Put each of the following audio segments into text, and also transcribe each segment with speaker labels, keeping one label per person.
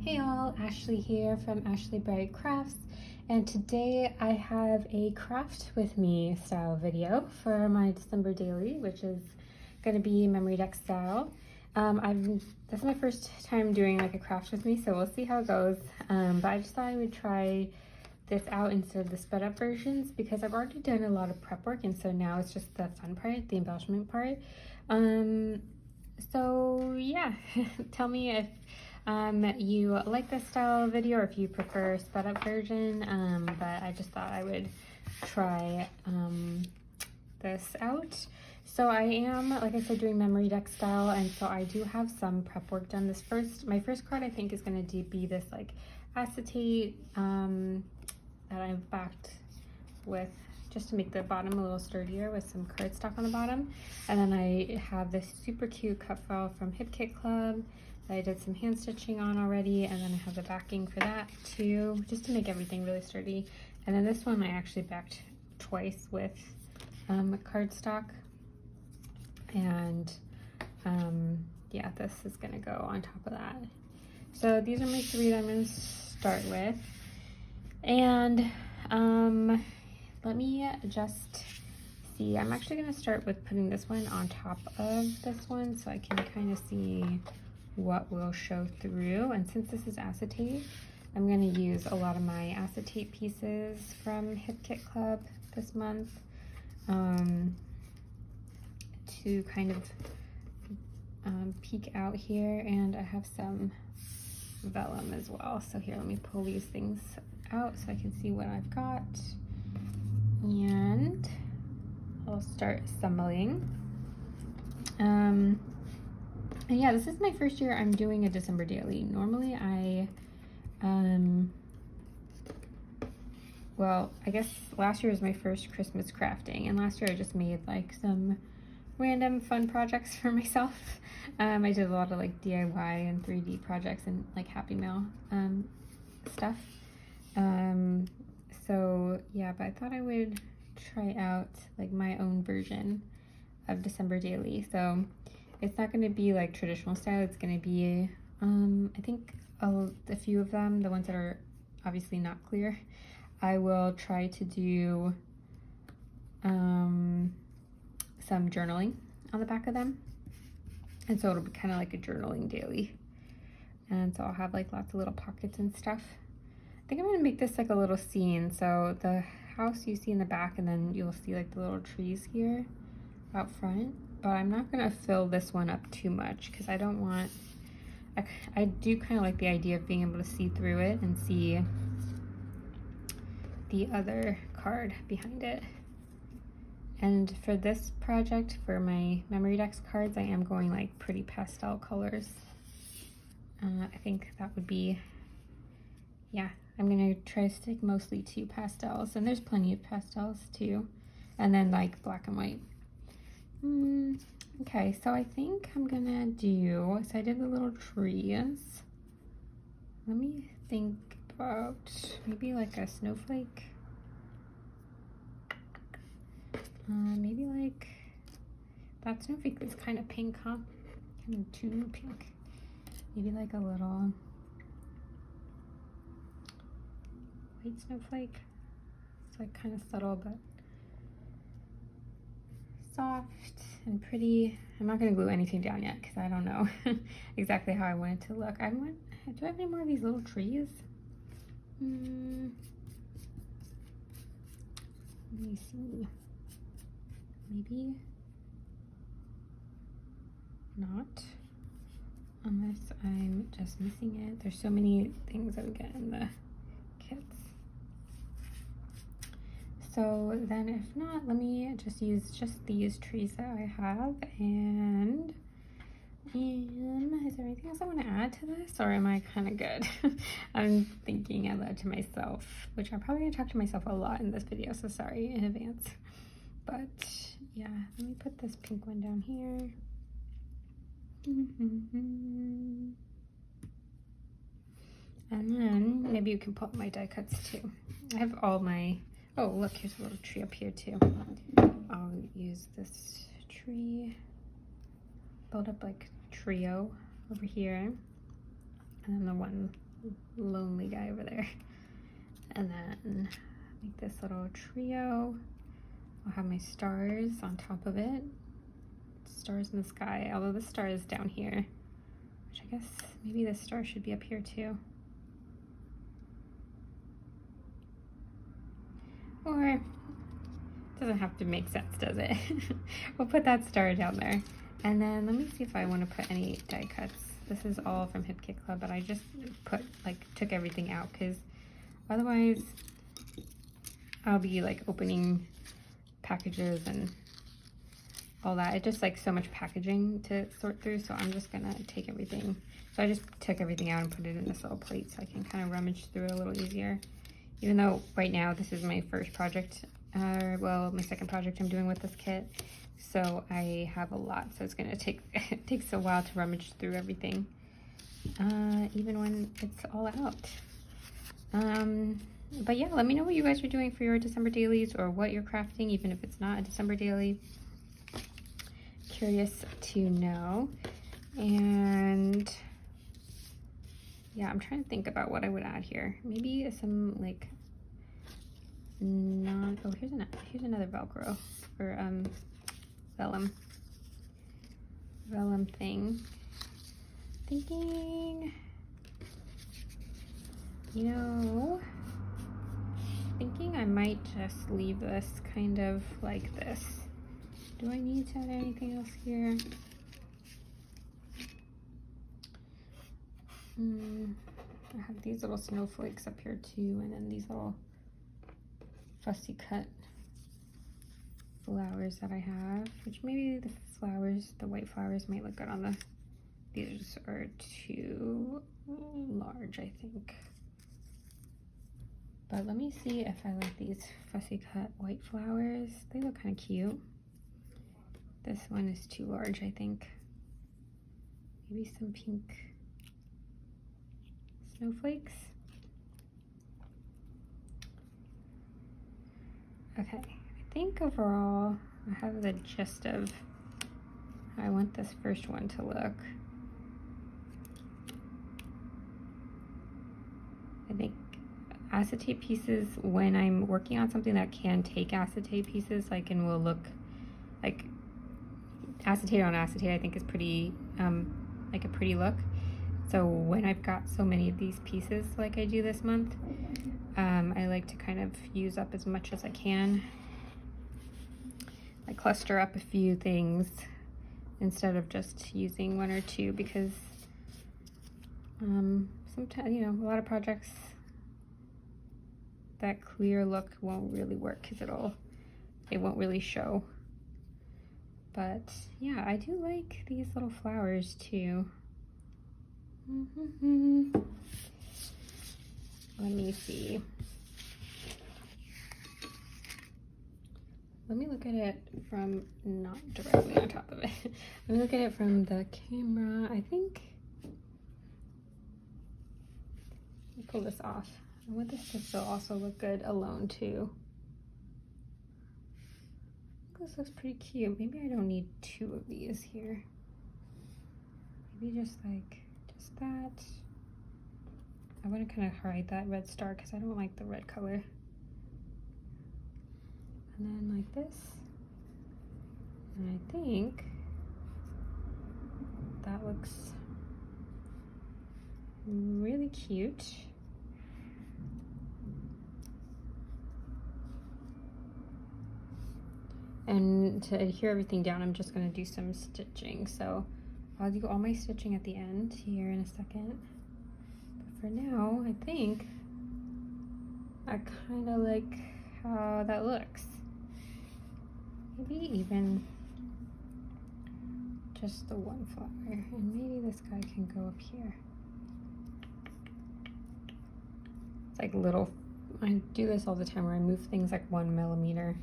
Speaker 1: Hey all, Ashley here from Ashley Bright Crafts, and today I have a craft with me style video for my December daily, which is going to be memory deck style. This is my first time doing like a craft with me, so we'll see how it goes. But I just thought I would try this out instead of the sped up versions because I've already done a lot of prep work, and so now it's just the fun part, the embellishment part. So yeah, tell me if you like this style of video or if you prefer sped up version, but I just thought I would try this out. So I am, like I said, doing memory deck style, and so I do have some prep work done. My first card I think is going to be this like acetate that I've backed with just to make the bottom a little sturdier with some cardstock on the bottom. And then I have this super cute cut file from Hip Kit Club that I did some hand stitching on already, and then I have the backing for that too, just to make everything really sturdy. And then this one I actually backed twice with cardstock, and yeah, this is gonna go on top of that. So these are my three that I'm gonna start with, and let me just see. I'm actually going to start with putting this one on top of this one so I can kind of see what will show through. And since this is acetate, I'm going to use a lot of my acetate pieces from Hip Kit Club this month to kind of peek out here. And I have some vellum as well. So here, let me pull these things out so I can see what I've got. And I'll start assembling. And yeah, this is my first year I'm doing a December daily. Normally well, I guess last year was my first Christmas crafting, and last year I just made like some random fun projects for myself. I did a lot of like DIY and 3D projects and like Happy Mail stuff. So yeah, but I thought I would try out like my own version of December daily. So it's not going to be like traditional style. It's going to be I think a few of them, the ones that are obviously not clear, I will try to do some journaling on the back of them, and so it'll be kind of like a journaling daily. And so I'll have like lots of little pockets and stuff. I think I'm gonna make this like a little scene. So the house you see in the back, and then you'll see like the little trees here out front. But I'm not gonna fill this one up too much because I don't want, I do kind of like the idea of being able to see through it and see the other card behind it. And for this project, for my memory decks cards, I am going like pretty pastel colors. I think that would be, yeah, I'm gonna try to stick mostly to pastels, and there's plenty of pastels too, and then like black and white. Okay, so I think I'm gonna do, so I did the little trees. Let me think about maybe like a snowflake. Maybe like, that snowflake is kind of pink, huh? Kind of too pink. Maybe like a little white snowflake. It's like kind of subtle but soft and pretty. I'm not gonna glue anything down yet because I don't know exactly how I want it to look. Do I have any more of these little trees? Let me see. Maybe not, unless I'm just missing it. There's so many things that we get in the kits. So then if not, let me just use just these trees that I have. And is there anything else I want to add to this, or am I kind of good? I'm thinking out loud to myself, which I'm probably gonna talk to myself a lot in this video, so sorry in advance. But yeah, let me put this pink one down here. And then maybe you can pull up my die cuts too. I have all my, oh look, here's a little tree up here too. I'll use this tree, build up like trio over here, and then the one lonely guy over there. And then make this little trio. I'll have my stars on top of it. Stars in the sky, although the star is down here, which I guess maybe the star should be up here too. Or it doesn't have to make sense, does it? We'll put that star down there. And then let me see if I want to put any die cuts. This is all from Hip Kit Club, but I just took everything out because otherwise I'll be like opening packages and all that. It's just like so much packaging to sort through, so I'm just gonna take everything. So I just took everything out and put it in this little plate so I can kind of rummage through it a little easier. Even though right now this is my first project, well, my second project I'm doing with this kit, so I have a lot, so it's gonna take it takes a while to rummage through everything, even when it's all out. But yeah, let me know what you guys are doing for your December dailies, or what you're crafting, even if it's not a December daily. Curious to know. And yeah, I'm trying to think about what I would add here. Maybe some like oh, here's another Velcro for vellum thing. Thinking, thinking I might just leave this kind of like this. Do I need to add anything else here? I have these little snowflakes up here too, and then these little fussy cut flowers that I have, which maybe the white flowers might look good on the, these are too large, I think. But let me see if I like these fussy cut white flowers. They look kind of cute. This one is too large, I think. Maybe some pink snowflakes. Okay, I think overall I have the gist of how I want this first one to look. I think acetate pieces, when I'm working on something that can take acetate pieces, like, and will look like acetate on acetate, I think is pretty like a pretty look. So when I've got so many of these pieces like I do this month, I like to kind of use up as much as I can. I cluster up a few things instead of just using one or two, because sometimes, a lot of projects, that clear look won't really work because it won't really show. But yeah, I do like these little flowers too. Let me see. Let me look at it from not directly on top of it. Let me look at it from the camera. I think, let me pull this off. I want this to still also look good alone too. This looks pretty cute. Maybe I don't need two of these here. Maybe just that. I want to kind of hide that red star because I don't like the red color. And then like this. And I think that looks really cute. And to adhere everything down, I'm just going to do some stitching. So I'll do all my stitching at the end here in a second. But for now, I think I kind of like how that looks. Maybe even just the one flower. And maybe this guy can go up here. It's like little, I do this all the time where I move things like 1 millimeter.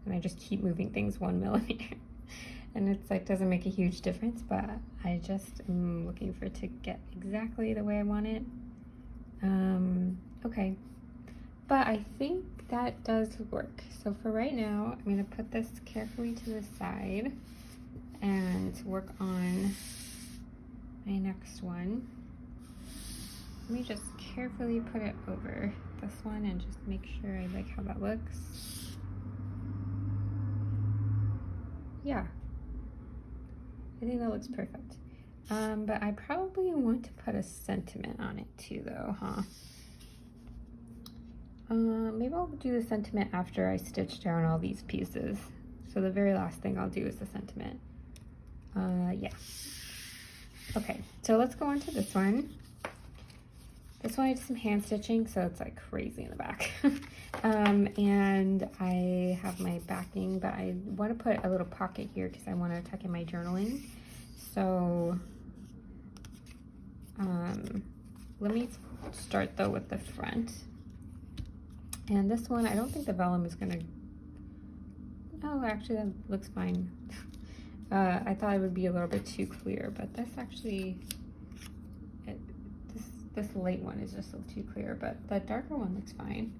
Speaker 1: And I just keep moving things 1 millimeter. And it's like, doesn't make a huge difference, but I just am looking for it to get exactly the way I want it. Okay, but I think that does work. So for right now, I'm gonna put this carefully to the side and work on my next one. Let me just carefully put it over this one and just make sure I like how that looks. Yeah, I think that looks perfect. But I probably want to put a sentiment on it too though, huh? Maybe I'll do the sentiment after I stitch down all these pieces. So the very last thing I'll do is the sentiment. Yeah. Okay, so let's go on to this one. This one I did some hand stitching, so it's like crazy in the back. And I have my backing, but I want to put a little pocket here because I want to tuck in my journaling. So let me start though with the front. And this one, I don't think the vellum is gonna, oh, actually that looks fine. I thought it would be a little bit too clear, but this actually, this light one is just a little too clear, but the darker one looks fine.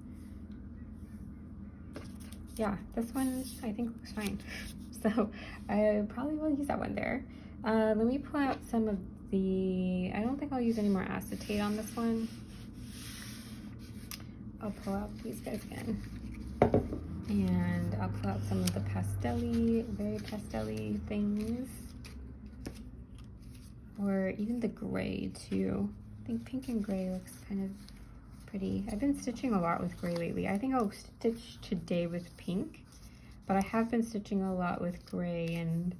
Speaker 1: Yeah, this one I think looks fine. So I probably will use that one there. Let me pull out some of the, I don't think I'll use any more acetate on this one. I'll pull out these guys again. And I'll pull out some of the pastel-y, very pastel-y things. Or even the gray too. I think pink and gray looks kind of pretty. I've been stitching a lot with gray lately. I think I'll stitch today with pink, but I have been stitching a lot with gray and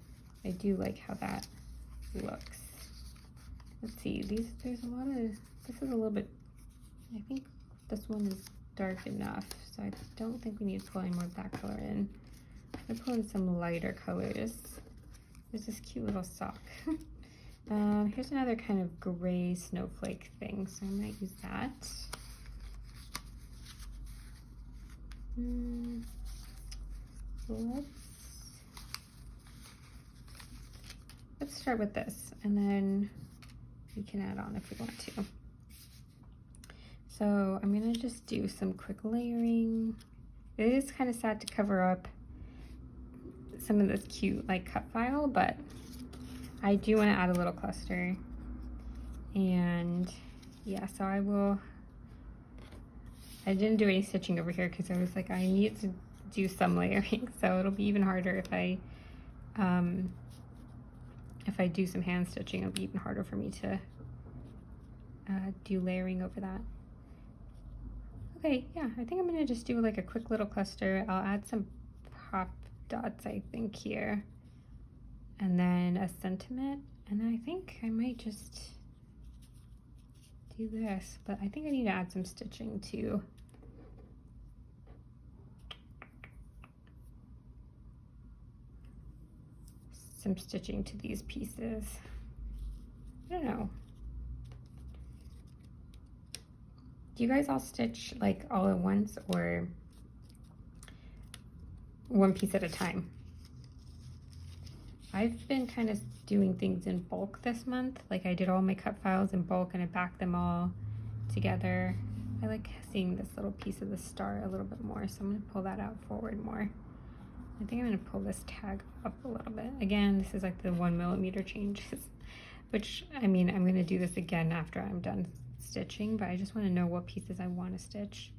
Speaker 1: I do like how that looks. Let's see, there's a lot of, this is a little bit, I think this one is dark enough, so I don't think we need to pull any more of that color in. I'm gonna pull in some lighter colors. There's this cute little sock. Here's another kind of gray snowflake thing, so I might use that. Let's start with this, and then we can add on if we want to. So I'm gonna just do some quick layering. It is kind of sad to cover up some of this cute like cut file, but I do want to add a little cluster. And yeah, so I didn't do any stitching over here because I was like, I need to do some layering, so it'll be even harder if I do some hand stitching. It'll be even harder for me to do layering over that. Okay, yeah, I think I'm gonna just do like a quick little cluster. I'll add some pop dots, I think, here. And then a sentiment. And then I think I might just do this, but I think I need to add some stitching too. Some stitching to these pieces. I don't know. Do you guys all stitch like all at once or one piece at a time? I've been kind of doing things in bulk this month. Like I did all my cut files in bulk and I backed them all together. I like seeing this little piece of the star a little bit more, so I'm gonna pull that out forward more. I think I'm gonna pull this tag up a little bit. Again, this is like the 1 millimeter changes, which, I mean, I'm gonna do this again after I'm done stitching, but I just wanna know what pieces I wanna stitch.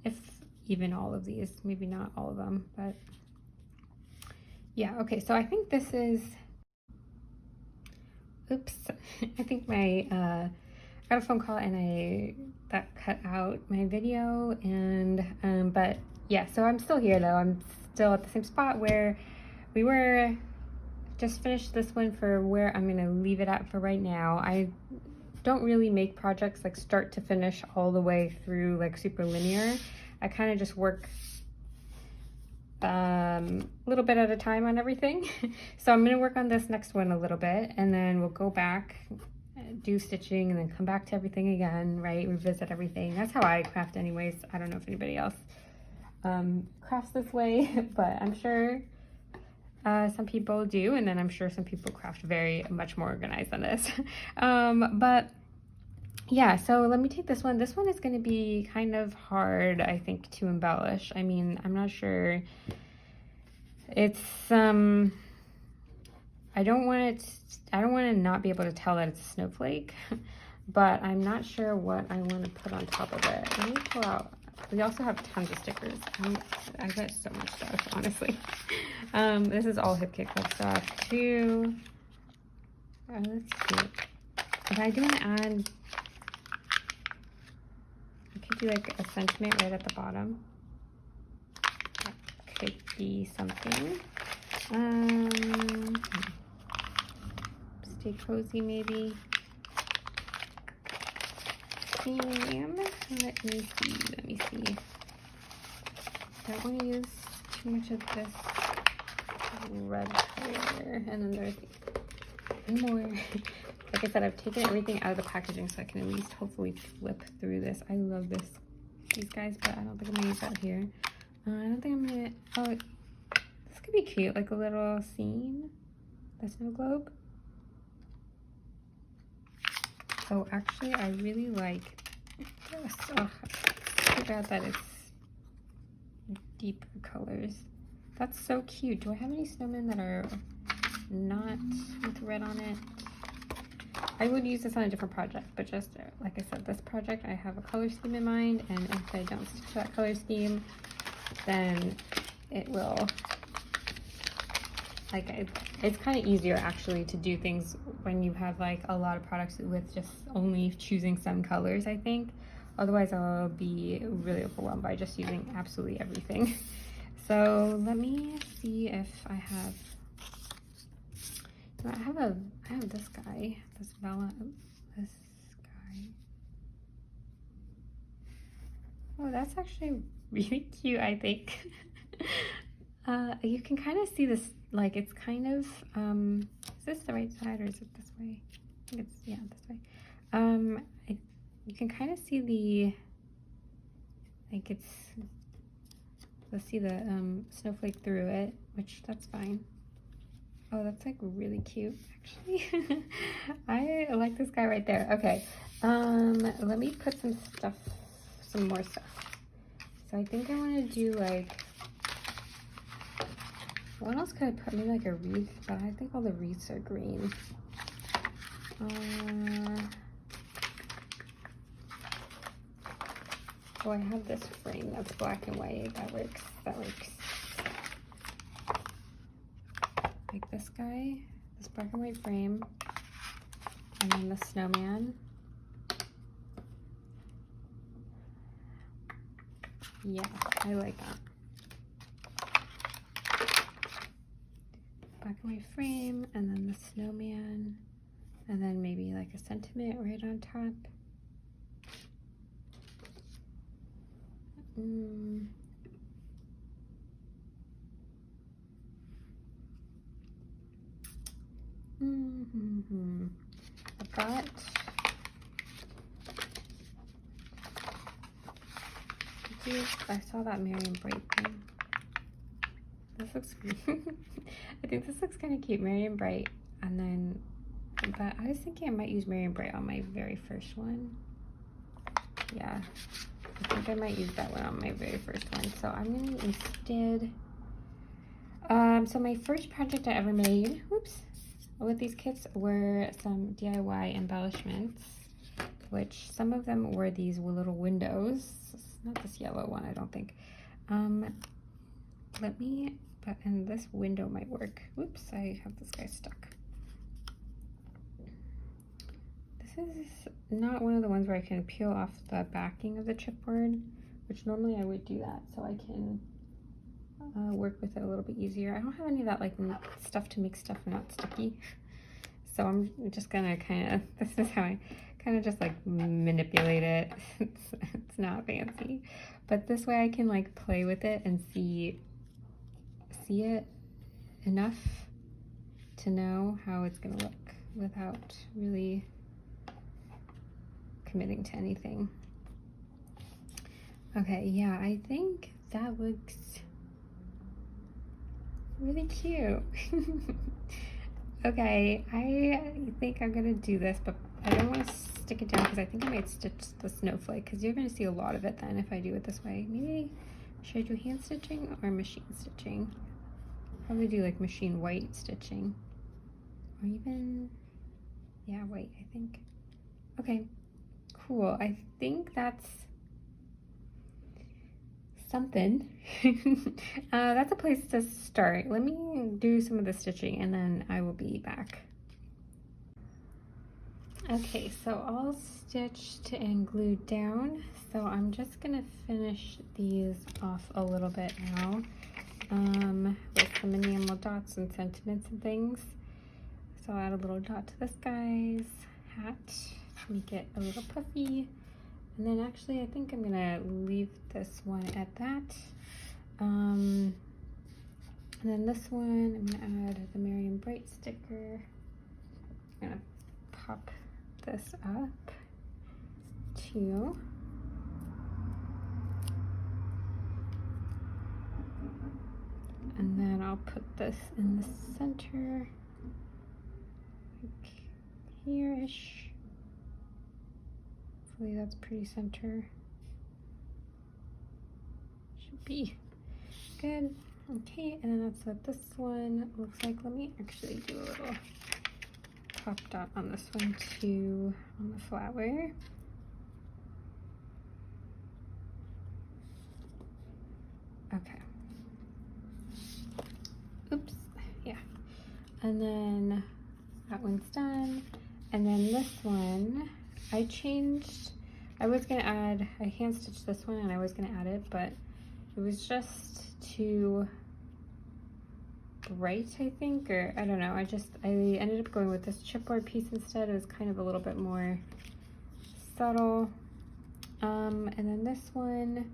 Speaker 1: If even all of these, maybe not all of them, but yeah, okay, so I think this is, oops, I think my, I got a phone call and that cut out my video, and, but yeah, so I'm still here though. I'm still at the same spot where we were. Just finished this one for where I'm gonna leave it at for right now. I don't really make projects like start to finish all the way through like super linear. I kind of just work a little bit at a time on everything. So I'm gonna work on this next one a little bit and then we'll go back, do stitching, and then come back to everything again, right? Revisit everything. That's how I craft anyways. I don't know if anybody else crafts this way, but I'm sure some people do, and then I'm sure some people craft very much more organized than this. But yeah, so let me take this one. This one is going to be kind of hard, I think, to embellish. I mean, I'm not sure. It's I don't want to not be able to tell that it's a snowflake. but I'm not sure what I want to put on top of it. Let me pull out. We also have tons of stickers. I got so much stuff, honestly. This is all Hip Kit Club stuff too. Let's see. If I do want to add, I could do like a sentiment right at the bottom. That could be something. Stay cozy, maybe. Let me see. Don't want to use too much of this red color. And then there's more. Like I said, I've taken everything out of the packaging so I can at least hopefully flip through this. I love these guys, but I don't think I'm gonna use that here. I don't think I'm gonna, oh, this could be cute, like a little scene. The snow globe. Oh, actually, I really like this. Oh, it's too bad that it's deeper colors. That's so cute. Do I have any snowmen that are not with red on it? I would use this on a different project, but just like I said, this project, I have a color scheme in mind, and if I don't stick to that color scheme, then it will, like, it's kind of easier actually to do things when you have like a lot of products with just only choosing some colors, I think. Otherwise I'll be really overwhelmed by just using absolutely everything. So let me see if I have, I have this guy, this guy. Oh, that's actually really cute, I think. You can kind of see this, like it's kind of, is this the right side or is it this way? I think it's, yeah, this way. You can kind of see the, like it's, let's see the snowflake through it, which that's fine. Oh, that's like really cute, actually. I like this guy right there. Okay, let me put some more stuff. So I think I want to do like, what else could I put? Maybe like a wreath, but I think all the wreaths are green. Oh, I have this frame that's black and white. That works. Like this guy, this black and white frame, and then the snowman. Yeah, I like that. Black and white frame, and then the snowman, and then maybe like a sentiment right on top. I've got I saw that Marion Bright thing. This looks I think this looks kind of cute, Marion Bright, and then, but I was thinking I might use Marion Bright on my very first one. Yeah, I think I might use that one on my very first one. So I'm gonna instead, so my first project I ever made, with these kits were some DIY embellishments, which some of them were these little windows. Not this yellow one, I don't think. And this window might work. Whoops, I have this guy stuck. This is not one of the ones where I can peel off the backing of the chipboard, which normally I would do that so I can work with it a little bit easier. I don't have any of that like stuff to make stuff not sticky. So I'm just gonna this is how I kind of just like manipulate it. It's not fancy, but this way I can like play with it and see it enough to know how it's gonna look without really committing to anything. Okay, yeah, I think that looks really cute. Okay, I think I'm gonna do this, but I don't want to stick it down because I think I might stitch the snowflake, because you're gonna see a lot of it then if I do it this way. Maybe should I do hand stitching or machine stitching? Probably do like machine white stitching, or even, yeah, white, I think. Okay, cool. I think that's something. That's a place to start. Let me do some of the stitching and then I will be back. Okay, so all stitched and glued down. So I'm just gonna finish these off a little bit now with some enamel dots and sentiments and things. So I'll add a little dot to this guy's hat to make it a little puffy. And then actually I think I'm gonna leave this one at that. And then this one, I'm gonna add the Merry and Bright sticker. I'm gonna pop this up too. And then I'll put this in the center, like here-ish. Hopefully that's pretty center. Should be good. Okay, and then that's what this one looks like. Let me actually do a little pop dot on this one too, on the flower. Okay. Oops, yeah. And then that one's done. And then this one, I was gonna add, I hand stitched this one and I was gonna add it, but it was just too bright, I think, or I don't know. I ended up going with this chipboard piece instead. It was kind of a little bit more subtle. And then this one,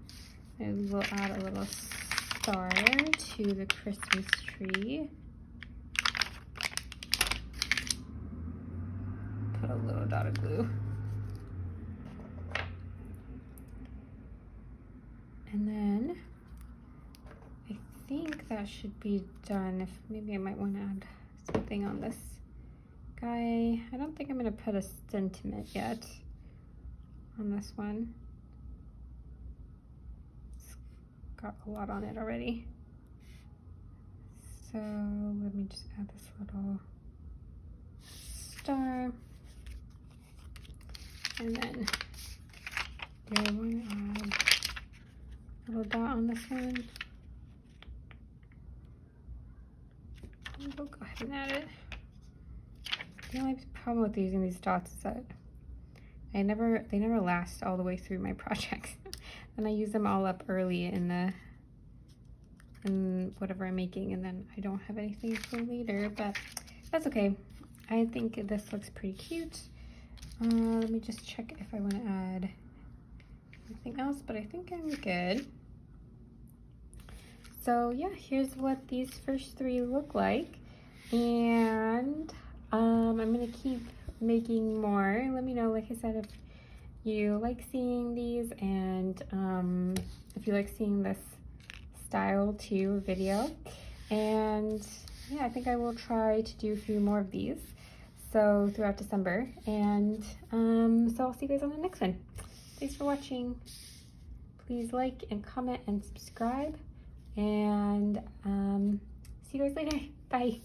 Speaker 1: we will add a little star to the Christmas tree. Put a little dot of glue. And then I think that should be done. If maybe I might want to add something on this guy. I don't think I'm going to put a sentiment yet on this one. It's got a lot on it already. So let me just add this little star. And then do I want to add a little dot on this one? We'll go ahead and add it. The only problem with using these dots is that they never last all the way through my projects. And I use them all up early in whatever I'm making, and then I don't have anything for later, but that's okay. I think this looks pretty cute. Let me just check if I want to add anything else, but I think I'm good. So yeah, here's what these first three look like, and I'm gonna keep making more. Let me know, like I said, if you like seeing these, and if you like seeing this style too video. And yeah, I think I will try to do a few more of these so throughout December, and so I'll see you guys on the next one. Thanks for watching. Please like and comment and subscribe, and see you guys later. Bye.